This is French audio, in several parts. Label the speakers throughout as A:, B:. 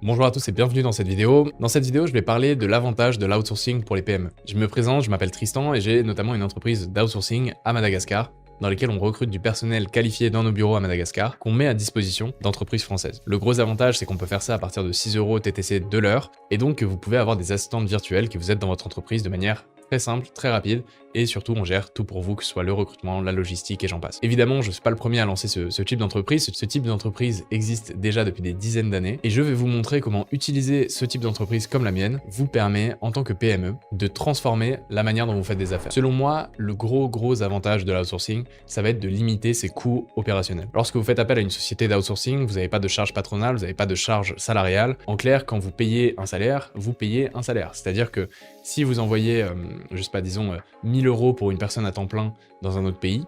A: Bonjour à tous et bienvenue dans cette vidéo. Dans cette vidéo, je vais parler de l'avantage de l'outsourcing pour les PME. Je me présente, je m'appelle Tristan et j'ai notamment une entreprise d'outsourcing à Madagascar, dans laquelle on recrute du personnel qualifié dans nos bureaux à Madagascar, qu'on met à disposition d'entreprises françaises. Le gros avantage, c'est qu'on peut faire ça à partir de 6 € TTC de l'heure, et donc que vous pouvez avoir des assistantes virtuelles qui vous aident dans votre entreprise de manière très simple, très rapide, et surtout on gère tout pour vous, que ce soit le recrutement, la logistique et j'en passe. Évidemment, je ne suis pas le premier à lancer ce type d'entreprise. Ce type d'entreprise existe déjà depuis des dizaines d'années, et je vais vous montrer comment utiliser ce type d'entreprise comme la mienne vous permet, en tant que PME, de transformer la manière dont vous faites des affaires. Selon moi, le gros avantage de l'outsourcing, ça va être de limiter ses coûts opérationnels. Lorsque vous faites appel à une société d'outsourcing, vous n'avez pas de charge patronale, vous n'avez pas de charge salariale. En clair, quand vous payez un salaire, vous payez un salaire. C'est-à-dire que si vous envoyez, je sais pas, disons 1000 € pour une personne à temps plein dans un autre pays,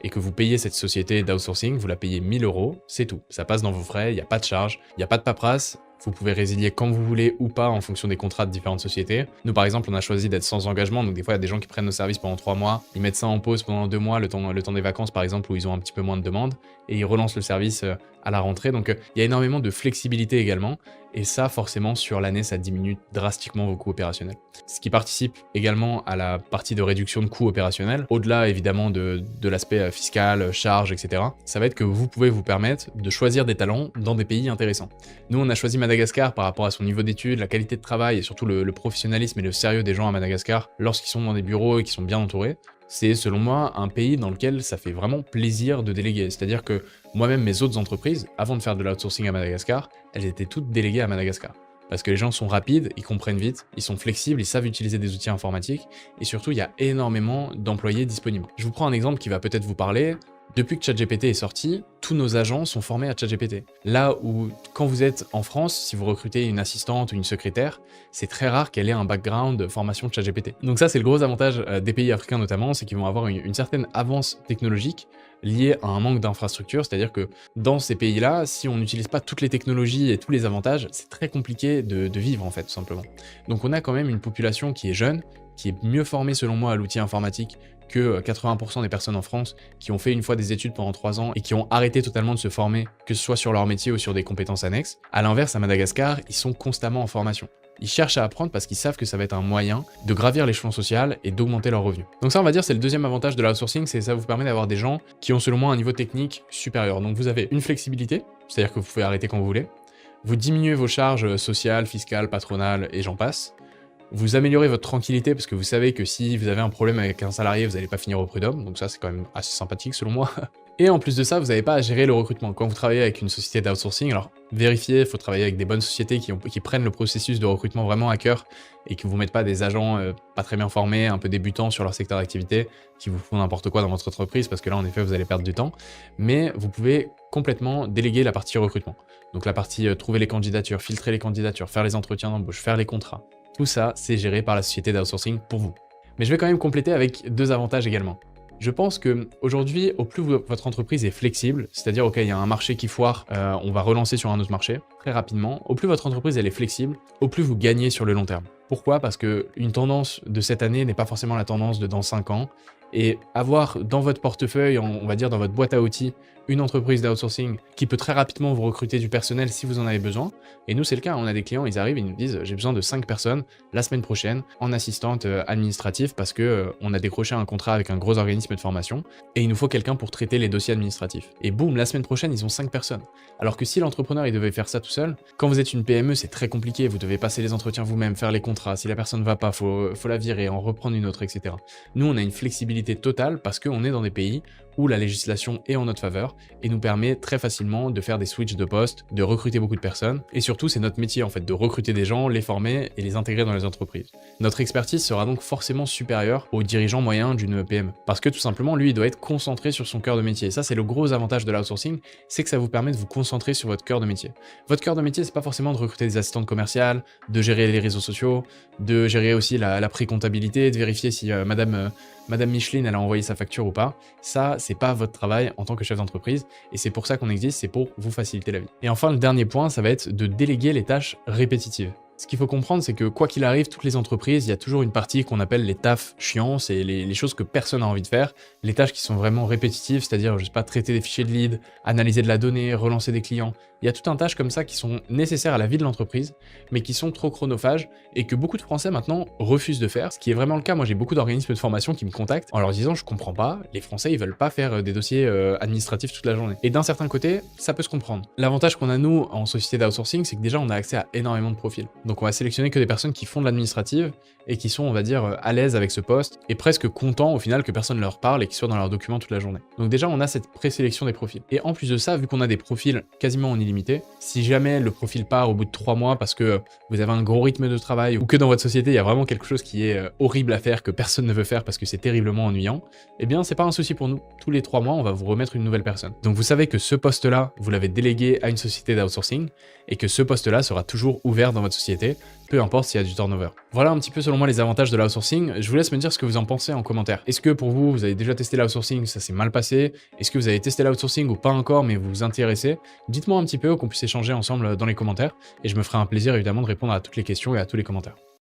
A: et que vous payez cette société d'outsourcing, vous la payez 1000 €, c'est tout. Ça passe dans vos frais, il n'y a pas de charge, il n'y a pas de paperasse, vous pouvez résilier quand vous voulez ou pas en fonction des contrats de différentes sociétés. Nous par exemple, on a choisi d'être sans engagement, donc des fois il y a des gens qui prennent nos services pendant 3 mois, ils mettent ça en pause pendant 2 mois, le temps des vacances par exemple, où ils ont un petit peu moins de demandes, et ils relancent le service à la rentrée, donc il y a énormément de flexibilité également, et ça forcément sur l'année ça diminue drastiquement vos coûts opérationnels. Ce qui participe également à la partie de réduction de coûts opérationnels, au-delà évidemment de l'aspect fiscal, charges, etc. Ça va être que vous pouvez vous permettre de choisir des talents dans des pays intéressants. Nous on a choisi Madagascar par rapport à son niveau d'études, la qualité de travail et surtout le professionnalisme et le sérieux des gens à Madagascar lorsqu'ils sont dans des bureaux et qu'ils sont bien entourés. C'est selon moi un pays dans lequel ça fait vraiment plaisir de déléguer. C'est-à-dire que moi-même, mes autres entreprises, avant de faire de l'outsourcing à Madagascar, elles étaient toutes déléguées à Madagascar. Parce que les gens sont rapides, ils comprennent vite, ils sont flexibles, ils savent utiliser des outils informatiques, et surtout, il y a énormément d'employés disponibles. Je vous prends un exemple qui va peut-être vous parler. Depuis que ChatGPT est sorti, tous nos agents sont formés à ChatGPT. Là où, quand vous êtes en France, si vous recrutez une assistante ou une secrétaire, c'est très rare qu'elle ait un background de formation de ChatGPT. Donc ça, c'est le gros avantage des pays africains notamment, c'est qu'ils vont avoir une certaine avance technologique liée à un manque d'infrastructure, c'est-à-dire que dans ces pays-là, si on n'utilise pas toutes les technologies et tous les avantages, c'est très compliqué de vivre en fait, tout simplement. Donc on a quand même une population qui est jeune, qui est mieux formée selon moi à l'outil informatique que 80% des personnes en France qui ont fait une fois des études pendant 3 ans et qui ont arrêté totalement de se former, que ce soit sur leur métier ou sur des compétences annexes. À l'inverse, à Madagascar, ils sont constamment en formation. Ils cherchent à apprendre parce qu'ils savent que ça va être un moyen de gravir l'échelon social et d'augmenter leurs revenus. Donc ça, on va dire, c'est le deuxième avantage de l'outsourcing, c'est que ça vous permet d'avoir des gens qui ont selon moi un niveau technique supérieur. Donc vous avez une flexibilité, c'est-à-dire que vous pouvez arrêter quand vous voulez. Vous diminuez vos charges sociales, fiscales, patronales et j'en passe. Vous améliorez votre tranquillité parce que vous savez que si vous avez un problème avec un salarié, vous n'allez pas finir au prud'homme, donc ça c'est quand même assez sympathique selon moi. Et en plus de ça, vous n'avez pas à gérer le recrutement. Quand vous travaillez avec une société d'outsourcing, alors vérifiez, il faut travailler avec des bonnes sociétés qui prennent le processus de recrutement vraiment à cœur et qui ne vous mettent pas des agents pas très bien formés, un peu débutants sur leur secteur d'activité, qui vous font n'importe quoi dans votre entreprise, parce que là en effet vous allez perdre du temps. Mais vous pouvez complètement déléguer la partie recrutement. Donc la partie trouver les candidatures, filtrer les candidatures, faire les entretiens d'embauche, faire les contrats. Tout ça, c'est géré par la société d'outsourcing pour vous. Mais je vais quand même compléter avec 2 avantages également. Je pense que aujourd'hui, au plus votre entreprise est flexible, c'est-à-dire ok, il y a un marché qui foire, on va relancer sur un autre marché très rapidement. Au plus votre entreprise elle est flexible, au plus vous gagnez sur le long terme. Pourquoi? Parce que une tendance de cette année n'est pas forcément la tendance de dans 5 ans. Et avoir dans votre portefeuille, on va dire dans votre boîte à outils, une entreprise d'outsourcing qui peut très rapidement vous recruter du personnel si vous en avez besoin. Et nous, c'est le cas, on a des clients, ils arrivent, ils nous disent « j'ai besoin de 5 personnes la semaine prochaine en assistante administrative parce que on a décroché un contrat avec un gros organisme de formation et il nous faut quelqu'un pour traiter les dossiers administratifs. » Et boum, la semaine prochaine, ils ont 5 personnes. Alors que si l'entrepreneur, il devait faire ça tout seul, quand vous êtes une PME, c'est très compliqué, vous devez passer les entretiens vous-même, faire les contrats, si la personne ne va pas, faut la virer, en reprendre une autre, etc. Nous, on a une flexibilité totale parce qu'on est dans des pays où la législation est en notre faveur et nous permet très facilement de faire des switches de poste, de recruter beaucoup de personnes. Et surtout, c'est notre métier en fait de recruter des gens, les former et les intégrer dans les entreprises. Notre expertise sera donc forcément supérieure au dirigeant moyen d'une PME. Parce que tout simplement, lui, il doit être concentré sur son cœur de métier. Et ça, c'est le gros avantage de l'outsourcing, c'est que ça vous permet de vous concentrer sur votre cœur de métier. Votre cœur de métier, c'est pas forcément de recruter des assistantes commerciales, de gérer les réseaux sociaux, de gérer aussi la pré-comptabilité, de vérifier si Madame Micheline, elle a envoyé sa facture ou pas. Ça, c'est pas votre travail en tant que chef d'entreprise et c'est pour ça qu'on existe, c'est pour vous faciliter la vie. Et enfin, le dernier point, ça va être de déléguer les tâches répétitives. Ce qu'il faut comprendre, c'est que quoi qu'il arrive, toutes les entreprises, il y a toujours une partie qu'on appelle les tafs chiants, c'est les choses que personne n'a envie de faire, les tâches qui sont vraiment répétitives, c'est-à-dire, je sais pas, traiter des fichiers de lead, analyser de la donnée, relancer des clients. Il y a tout un tâches comme ça qui sont nécessaires à la vie de l'entreprise, mais qui sont trop chronophages et que beaucoup de Français maintenant refusent de faire, ce qui est vraiment le cas. Moi, j'ai beaucoup d'organismes de formation qui me contactent en leur disant, je comprends pas, les Français, ils veulent pas faire des dossiers administratifs toute la journée. Et d'un certain côté, ça peut se comprendre. L'avantage qu'on a, nous, en société d'outsourcing, c'est que déjà, on a accès à énormément de profils. Donc on va sélectionner que des personnes qui font de l'administrative et qui sont, on va dire, à l'aise avec ce poste et presque contents au final que personne leur parle et qu'ils soient dans leurs documents toute la journée. Donc déjà, on a cette présélection des profils. Et en plus de ça, vu qu'on a des profils quasiment en illimité, si jamais le profil part au bout de 3 mois parce que vous avez un gros rythme de travail ou que dans votre société, il y a vraiment quelque chose qui est horrible à faire, que personne ne veut faire parce que c'est terriblement ennuyant, eh bien, c'est pas un souci pour nous. Tous les 3 mois, on va vous remettre une nouvelle personne. Donc vous savez que ce poste-là, vous l'avez délégué à une société d'outsourcing et que ce poste-là sera toujours ouvert dans votre société, peu importe s'il y a du turnover. Voilà un petit peu selon moi les avantages de l'outsourcing. Je vous laisse me dire ce que vous en pensez en commentaire. Est-ce que pour vous, vous avez déjà testé l'outsourcing, ça s'est mal passé? Est-ce que vous avez testé l'outsourcing ou pas encore mais vous vous intéressez? Dites-moi un petit peu, qu'on puisse échanger ensemble dans les commentaires et je me ferai un plaisir évidemment de répondre à toutes les questions et à tous les commentaires.